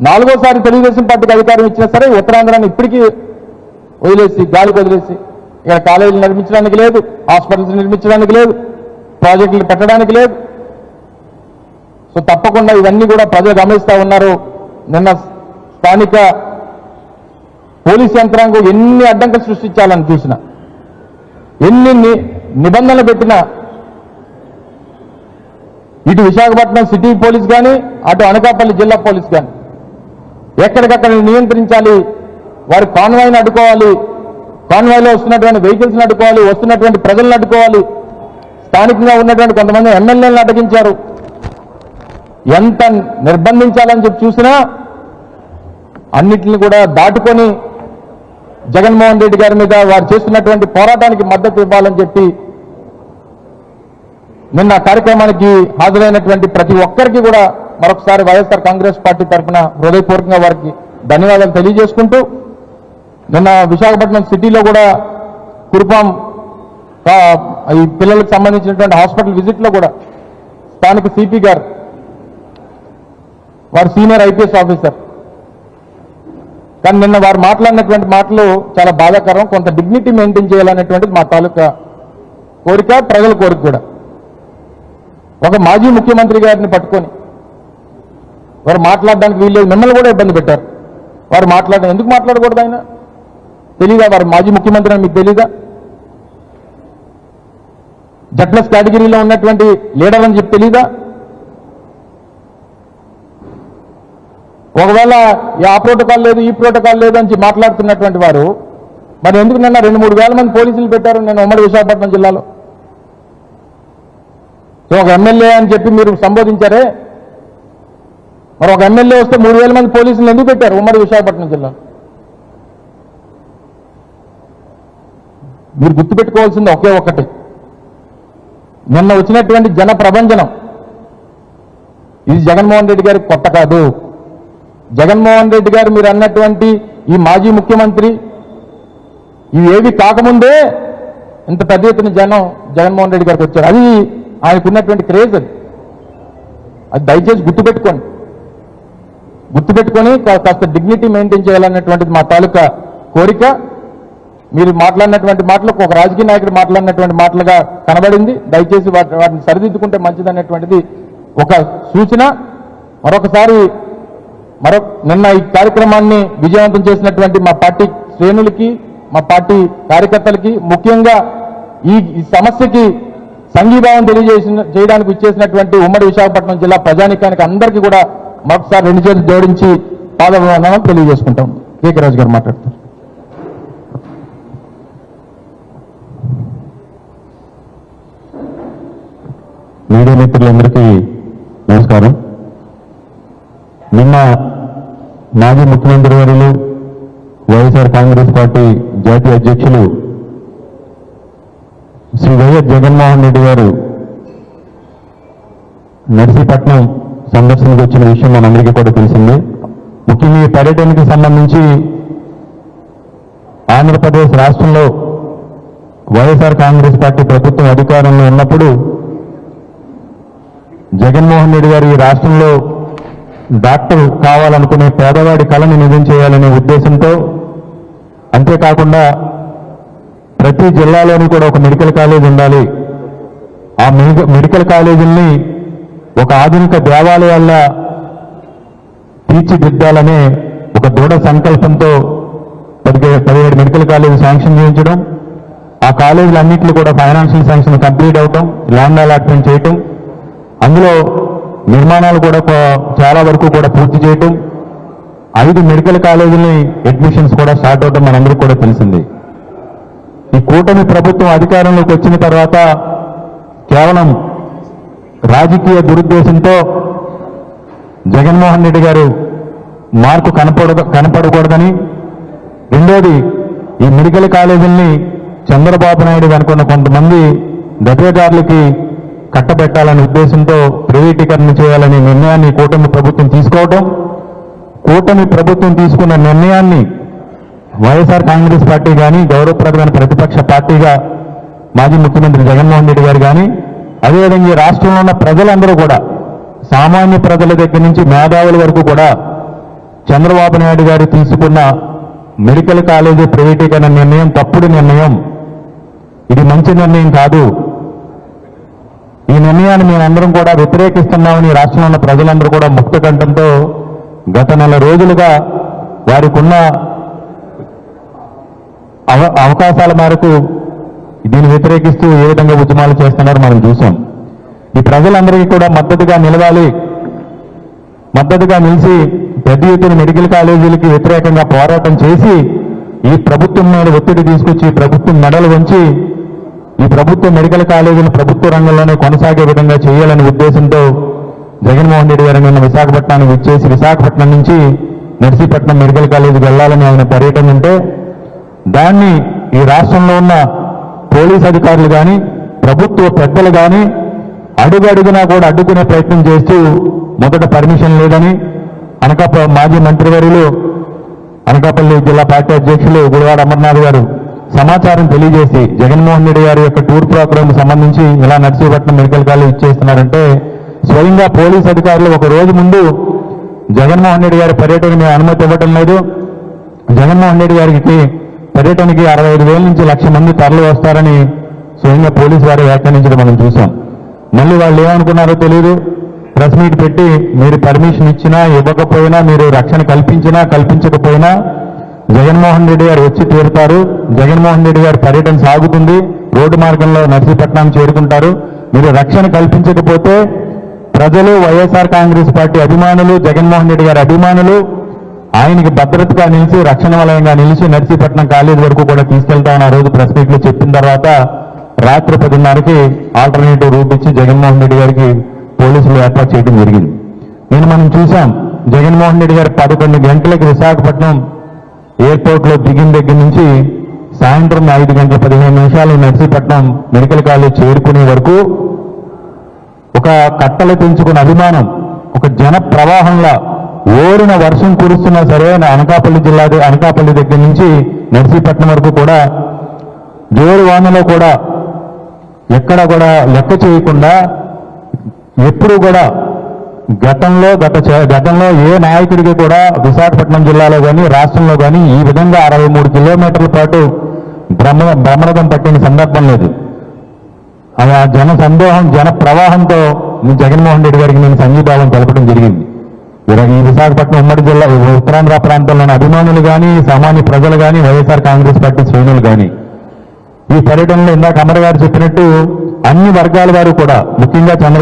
4వ సారి తెలుగుదేశం పార్టీకి అధికారం ఇచ్చినా సరే ఉత్తరాంధ్రాన్ని ఇప్పటికీ వదిలేసి గాలికి వదిలేసి ఇక్కడ కాలేజీలు నిర్మించడానికి లేదు, హాస్పిటల్స్ నిర్మించడానికి లేదు, ప్రాజెక్టులు పెట్టడానికి లేదు. సో తప్పకుండా ఇవన్నీ కూడా ప్రజలు గమనిస్తూ ఉన్నారు. నిన్న స్థానిక పోలీస్ యంత్రాంగం ఎన్ని అడ్డంకులు సృష్టించాలని చూసినా, ఎన్ని నిబంధనలు పెట్టినా, ఇటు విశాఖపట్నం సిటీ పోలీస్ కానీ అటు అనకాపల్లి జిల్లా పోలీస్ కానీ ఎక్కడికక్కడ నియంత్రించాలి, వారి కాన్వాయ్ని అడ్డుకోవాలి, కాన్వాయ్లో వస్తున్నటువంటి వెహికల్స్ని అడ్డుకోవాలి, వస్తున్నటువంటి ప్రజలను అడ్డుకోవాలి. స్థానికంగా ఉన్నటువంటి కొంతమంది ఎమ్మెల్యేలను అడ్డగించారు. ఎంత నిర్బంధించాలని చెప్పి చూసినా అన్నిటిని కూడా దాటుకొని జగన్మోహన్ రెడ్డి గారి మీద వారు చేస్తున్నటువంటి పోరాటానికి మద్దతు ఇవ్వాలని చెప్పి నిన్న కార్యక్రమానికి హాజరైనటువంటి ప్రతి ఒక్కరికి కూడా మరొకసారి వైఎస్ఆర్ కాంగ్రెస్ పార్టీ తరఫున హృదయపూర్వకంగా వారికి ధన్యవాదాలు తెలియజేసుకుంటూ, నిన్న విశాఖపట్నం సిటీలో కూడా కురుపాం ఈ పిల్లలకు సంబంధించినటువంటి హాస్పిటల్ విజిట్లో కూడా స్థానిక సిపి గారు, వారు సీనియర్ ఐపీఎస్ ఆఫీసర్, కానీ నిన్న వారు మాట్లాడినటువంటి మాటలు చాలా బాధాకరం. కొంత డిగ్నిటీ మెయింటైన్ చేయాలనేటువంటిది మా తాలూకా కోరిక, ప్రజల కోరిక కూడా. ఒక మాజీ ముఖ్యమంత్రి గారిని పట్టుకొని వారు మాట్లాడడానికి వీల్లేదు, మిమ్మల్ని కూడా ఇబ్బంది పెట్టారు. వారు ఎందుకు మాట్లాడకూడదు? ఆయన తెలీదా? వారు మాజీ ముఖ్యమంత్రి అని మీకు తెలీదా? జడ్ప్లస్ కేటగిరీలో ఉన్నటువంటి లీడర్ అని చెప్పి తెలీదా? ఒకవేళ ఆ ప్రోటోకాల్ లేదు, ఈ ప్రోటోకాల్ లేదు అని మాట్లాడుతున్నటువంటి వారు మరి ఎందుకు నిన్న 2-3 వేల మంది పోలీసులు పెట్టారు నేను ఉమ్మడి విశాఖపట్నం జిల్లాలో? సో ఒక ఎమ్మెల్యే అని చెప్పి మీరు సంబోధించారే, మరి ఒక ఎమ్మెల్యే వస్తే 3,000 మంది పోలీసులు ఎందుకు పెట్టారు ఉమ్మడి విశాఖపట్నం జిల్లాలో? మీరు గుర్తుపెట్టుకోవాల్సింది ఒకే ఒక్కటి, నిన్న వచ్చినటువంటి జన ప్రభంజనం ఇది జగన్మోహన్ రెడ్డి గారికి కొత్త కాదు. జగన్మోహన్ రెడ్డి గారు మీరు అన్నటువంటి ఈ మాజీ ముఖ్యమంత్రి ఇవేవి కాకముందే ఇంత పెద్ద ఎత్తున జనం జగన్మోహన్ రెడ్డి గారికి వచ్చారు. అది ఆయనకున్నటువంటి క్రేజ్. అది దయచేసి గుర్తుపెట్టుకొని కాస్త డిగ్నిటీ మెయింటైన్ చేయాలన్నటువంటిది మా తాలూకా కోరిక. మీరు మాట్లాడినటువంటి మాటలకు ఒక రాజకీయ నాయకుడు మాట్లాడినటువంటి మాటలుగా కనబడింది. దయచేసి వాటిని సరిదిద్దుకుంటే మంచిదనేటువంటిది ఒక సూచన. మరొకసారి నిన్న ఈ కార్యక్రమాన్ని విజయవంతం చేసినటువంటి మా పార్టీ శ్రేణులకి, మా పార్టీ కార్యకర్తలకి, ముఖ్యంగా ఈ సమస్యకి సంఘీభావం చేయడానికి ఇచ్చేసినటువంటి ఉమ్మడి విశాఖపట్నం జిల్లా ప్రజానికానికి అందరికీ కూడా మరొకసారి 2 చేతులు జోడించి పాదవందనం తెలియజేసుకుంటాం. కేకే రాజు గారు మాట్లాడతారు. మీడియా మిత్రులందరికీ నమస్కారం. నిన్న మాజీ ముఖ్యమంత్రి వర్యులు వైఎస్ఆర్ కాంగ్రెస్ పార్టీ జాతీయ అధ్యక్షులు శ్రీ వైఎస్ జగన్మోహన్ రెడ్డి గారు నర్సీపట్నం సందర్శనకు వచ్చిన విషయం మనందరికీ కూడా తెలిసిందే. ముఖ్యంగా ఈ పర్యటనకి సంబంధించి ఆంధ్రప్రదేశ్ రాష్ట్రంలో వైఎస్ఆర్ కాంగ్రెస్ పార్టీ ప్రభుత్వం అధికారంలో ఉన్నప్పుడు జగన్మోహన్ రెడ్డి గారు ఈ రాష్ట్రంలో డాక్టర్ కావాలనుకునే పేదవాడి కళను నిజం చేయాలనే ఉద్దేశంతో, అంతేకాకుండా ప్రతి జిల్లాలోనూ కూడా ఒక మెడికల్ కాలేజ్ ఉండాలి, ఆ మెడికల్ కాలేజీల్ని ఒక ఆధునిక దేవాలయాల్లో తీర్చిదిద్దాలనే ఒక దృఢ సంకల్పంతో 17 మెడికల్ కాలేజీ శాంక్షన్ చేయించడం, ఆ కాలేజీలన్నింటిలో కూడా ఫైనాన్షియల్ శాంక్షన్ కంప్లీట్ అవటం, ల్యాండ్ అలాట్మెంట్ చేయటం, అందులో నిర్మాణాలు కూడా చాలా వరకు కూడా పూర్తి చేయటం, 5 మెడికల్ కాలేజీలని అడ్మిషన్స్ కూడా స్టార్ట్ అవడం మనందరికీ కూడా తెలిసింది. ఈ కూటమి ప్రభుత్వం అధికారంలోకి వచ్చిన తర్వాత కేవలం రాజకీయ దురుద్దేశంతో జగన్మోహన్ రెడ్డి గారు మార్పు కనపడకూడదని, రెండోది ఈ మెడికల్ కాలేజీల్ని చంద్రబాబు నాయుడు అనుకున్న కొంతమంది దర్యాదారులకి కట్టబెట్టాలనే ఉద్దేశంతో ప్రైవేటీకరణ చేయాలనే నిర్ణయాన్ని కూటమి ప్రభుత్వం తీసుకోవడం, కూటమి ప్రభుత్వం తీసుకున్న నిర్ణయాన్ని వైఎస్ఆర్ కాంగ్రెస్ పార్టీ కానీ, గౌరవప్రదమైన ప్రతిపక్ష పార్టీగా మాజీ ముఖ్యమంత్రి జగన్మోహన్ రెడ్డి గారు కానీ, అదేవిధంగా ఈ రాష్ట్రంలో ఉన్న ప్రజలందరూ కూడా, సామాన్య ప్రజల దగ్గర నుంచి మేధావుల వరకు కూడా చంద్రబాబు నాయుడు గారు తీసుకున్న మెడికల్ కాలేజీ ప్రైవేటీకరణ నిర్ణయం తప్పుడు నిర్ణయం. ఇది మంచి నిర్ణయం కాదు. ఈ నిర్ణయాన్ని మేమందరం కూడా వ్యతిరేకిస్తున్నామని రాష్ట్రంలో ఉన్న ప్రజలందరూ కూడా ముక్త కంఠంతో గత నెల రోజులుగా వారికి ఉన్న అవకాశాల మేరకు దీన్ని వ్యతిరేకిస్తూ ఏ విధంగా ఉద్యమాలు చేస్తున్నారో మనం చూసాం. ఈ ప్రజలందరికీ కూడా మద్దతుగా నిలవాలి, మద్దతుగా నిలిచి పెద్ద ఎత్తున మెడికల్ కాలేజీలకి వ్యతిరేకంగా పోరాటం చేసి ఈ ప్రభుత్వం మీద ఒత్తిడి తీసుకొచ్చి ప్రభుత్వం మెడలు వంచి ఈ ప్రభుత్వ మెడికల్ కాలేజీలు ప్రభుత్వ రంగంలోనే కొనసాగే విధంగా చేయాలనే ఉద్దేశంతో జగన్మోహన్ రెడ్డి గారు నిన్న విశాఖపట్నానికి విచ్చేసి విశాఖపట్నం నుంచి నర్సీపట్నం మెడికల్ కాలేజీకి వెళ్లాలని ఆయన పర్యటన ఉంటే దాన్ని ఈ రాష్ట్రంలో ఉన్న పోలీస్ అధికారులు కానీ ప్రభుత్వ పెద్దలు కానీ అడుగడుగునా కూడా అడ్డుకునే ప్రయత్నం చేస్తూ మొదట పర్మిషన్ లేదని మాజీ మంత్రివర్యులు అనకాపల్లి జిల్లా పార్టీ అధ్యక్షులు గుడివాడ అమర్నాథ్ గారు సమాచారం తెలియజేసి జగన్మోహన్ రెడ్డి గారి యొక్క టూర్ ప్రోగ్రామ్ సంబంధించి ఇలా నర్సీపట్నం మెడికల్ కాలేజ్ ఇచ్చేస్తున్నారంటే స్వయంగా పోలీస్ అధికారులు ఒక రోజు ముందు జగన్మోహన్ రెడ్డి గారి పర్యటనకి అనుమతి ఇవ్వటం లేదు, జగన్మోహన్ రెడ్డి గారికి పర్యటనకి 65,000 నుంచి 1,00,000 మంది తరలి వస్తారని స్వయంగా పోలీసు వారు వ్యాఖ్యానించడం మనం చూసాం. మళ్ళీ వాళ్ళు ఏమనుకున్నారో తెలియదు, ప్రెస్ మీట్ పెట్టి మీరు పర్మిషన్ ఇచ్చినా ఇవ్వకపోయినా మీరు రక్షణ కల్పించినా కల్పించకపోయినా జగన్మోహన్ రెడ్డి గారు వచ్చి తీరుతారు, జగన్మోహన్ రెడ్డి గారి పర్యటన సాగుతుంది, రోడ్డు మార్గంలో నర్సీపట్నం చేరుకుంటారు, మీరు రక్షణ కల్పించకపోతే ప్రజలు వైఎస్ఆర్ కాంగ్రెస్ పార్టీ అభిమానులు జగన్మోహన్ రెడ్డి గారి అభిమానులు ఆయనకి భద్రతగా నిలిచి రక్షణ వలయంగా నిలిచి నర్సీపట్నం కాలేజీ వరకు కూడా తీసుకెళ్తామని ఆ రోజు ప్రెస్ మీట్ లో చెప్పిన తర్వాత రాత్రి 10:30కి ఆల్టర్నేటివ్ రూట్ ఇచ్చి జగన్మోహన్ రెడ్డి గారికి పోలీసులు ఏర్పాటు చేయడం జరిగింది. మనం చూసాం జగన్మోహన్ రెడ్డి గారు 11 గంటలకు విశాఖపట్నం ఎయిర్పోర్ట్ లో దిగిన దగ్గర నుంచి సాయంత్రం 5:15 నర్సీపట్నం మెడికల్ కాలేజ్ చేరుకునే వరకు ఒక కట్టలు పెంచుకున్న అభిమానం, ఒక జన ప్రవాహంలా ఓరిన వర్షం కురుస్తున్నా సరే అనకాపల్లి దగ్గర నుంచి నర్సీపట్నం వరకు కూడా జోరు వానలో కూడా ఎక్కడ కూడా లెక్క చేయకుండా ఎప్పుడు కూడా గతంలో ఏ నాయకుడికి కూడా విశాఖపట్నం జిల్లాలో కానీ రాష్ట్రంలో కానీ ఈ విధంగా 63 కిలోమీటర్ల పాటు బ్రహ్మరథం పట్టిన సందర్భం లేదు. ఆ జన ప్రవాహంతో జగన్మోహన్ రెడ్డి గారికి నేను సంఘీభావం తెలపడం జరిగింది. ఈ విశాఖపట్నం ఉమ్మడి జిల్లా ఉత్తరాంధ్ర ప్రాంతంలోని అభిమానులు కానీ సామాన్య ప్రజలు కానీ వైఎస్ఆర్ కాంగ్రెస్ పార్టీ శ్రేణులు కానీ ఈ పర్యటనలో ఇందాక అమర్ గారు చెప్పినట్టు అన్ని వర్గాల వారు కూడా ముఖ్యంగా చంద్రబాబు